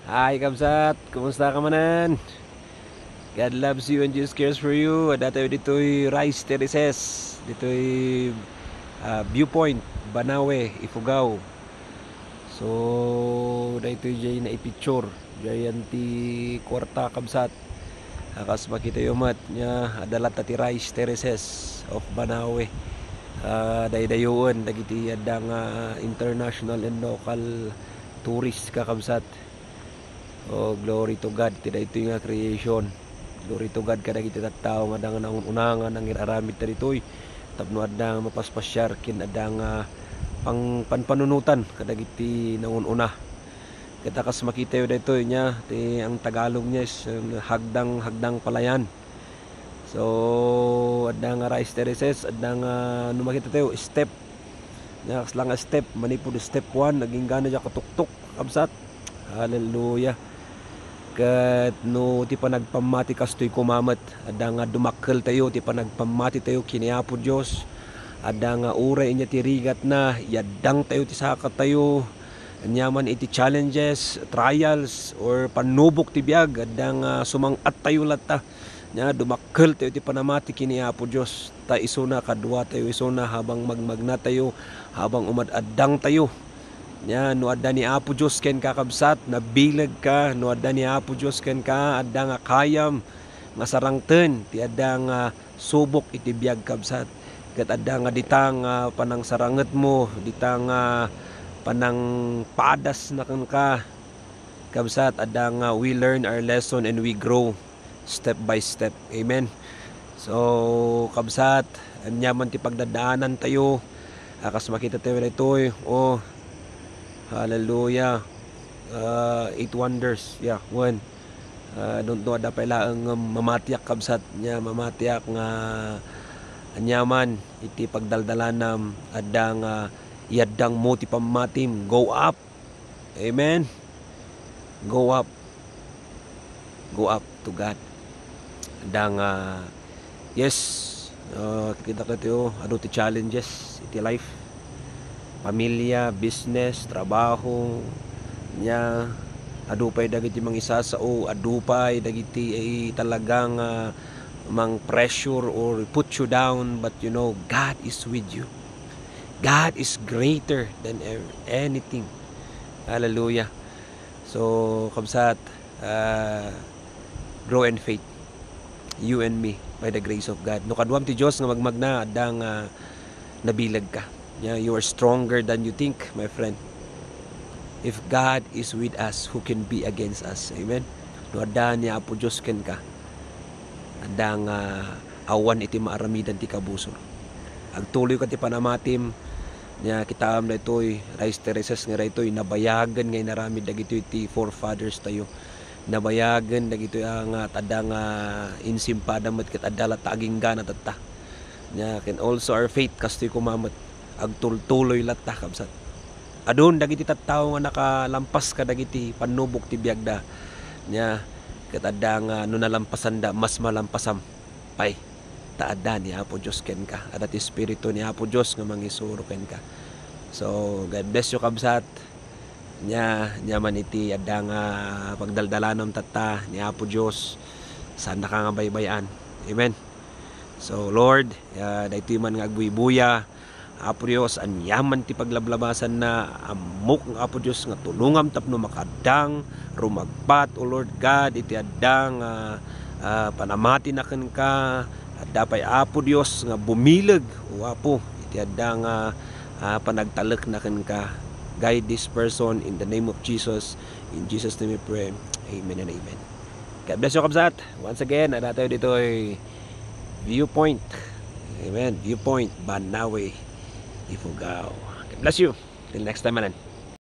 Hi, Kabsat! Kumusta ka manan? God loves you and Jesus cares for you. Dati dito'y Rice Terraces. Dito'y Viewpoint, Banawe, Ifugao. So, dito'y jay na ipicture. Jayan ti kwarta Kabsat. Akas makita yung mat niya. Adalat ti Rice Terraces of Banawe. Daydayuan. Dagiti adang international and local tourist kakabsat. Oh, glory to God. Tida ito yung creation. Glory to God kada kita tattao nga dang unangan ang iraramid ta ditoy. Tapno adang mapaspasyar kin adang panpanunutan kada giti nangununa. Kita kas makita yo dito nya ti ang Tagalog niya is hagdang palayan. So adang rice terraces adang no makita tayo step. Nya lang step manipud step 1 naging gana ja katuktok kabsat. Hallelujah. Kat no ti panagpamati kastoy kumamat ada nga dumakkel tayo ti panagpamati tayo kiniapo Dios ada nga uray inya ti rigat na yadang tayo ti saka tayo anyaman iti challenges trials or panubok ti biag ada nga sumangat tayo latta nya dumakkel tayo ti panamati kiniapo Dios ta isuna kadua tayo isuna habang magmagna tayo habang umadadang tayo. Nya no adda ni Apo Dios ken kakabsat nabilag ka no adda ni Apo Dios ken ka adda nga kayam nga sarangten ti adda nga subok iti biag kabsat ket adda nga ditang panang saranget mo ditang panang padas na ken ka kabsat adda nga we learn our lesson and we grow step by step. Amen. So kabsat anyaman ti pagdadaanan tayo akas makita tayo ditoy hallelujah. 8 wonders. Yeah, one. Don't know ada pala ang mamatiak kabsat niya mamatiak nga anyaman iti pagdaldalanam adang yadang mo ti pamatim go up. Amen. Go up. Go up to God. Adang yes, kita tayo ado ti challenges iti life. Pamilya, business, trabaho nya adupay dagiti mangisasao adupay dagiti talagang mang pressure or put you down but you know God is with you. God is greater than anything. Hallelujah. So kabsat grow in faith you and me by the grace of God. No kadwam ti Dios nga magmagna adang nabilag ka. Yeah, you are stronger than you think, my friend. If God is with us, who can be against us? Amen. No adda niya Apo Dios ken ka. Adang awan iti maaramidan ti kabusor. Agtuloy ka ti panamatim niya kita am daytoy rice terraces nga daytoy nabayagan nga inaramid dagitoy ti forefathers tayo. Nabayagan dagitoy ang adang insimpada met ket adala taging gana tatta. Nya ken also our faith kastoy kumamat agtultuloy latta kabsat. Adun dagiti tattao nga nakalampas ka dagiti panubok ti biagda nya ket adda nga no nalampasan da mas malampasam pay taadda ni Apo Dios ken ka ada ti espiritu ni Apo Dios nga mangisuro ken ka. So God bless you kabsat nya man iti adda nga pagdaldalanom tatta ni Apo Dios sana ka nga baybayan. Amen. So Lord daytoy man nga agbuy-buya Apo Dios anyaman ti paglablabasan na amok ng Apo Dios nga tulungam tapno makadang rumagpat o Lord God iti addang panamati na ken ka adda pay Apo Dios nga bumileg o Apo iti addang panagtalek na ken ka. Guide this person in the name of Jesus. In Jesus name we pray. Amen and amen. God bless you kabsat. Once again ada tayo dito ay Viewpoint. Amen. Viewpoint Banawe Ifugao. God bless you. Till next time, manan.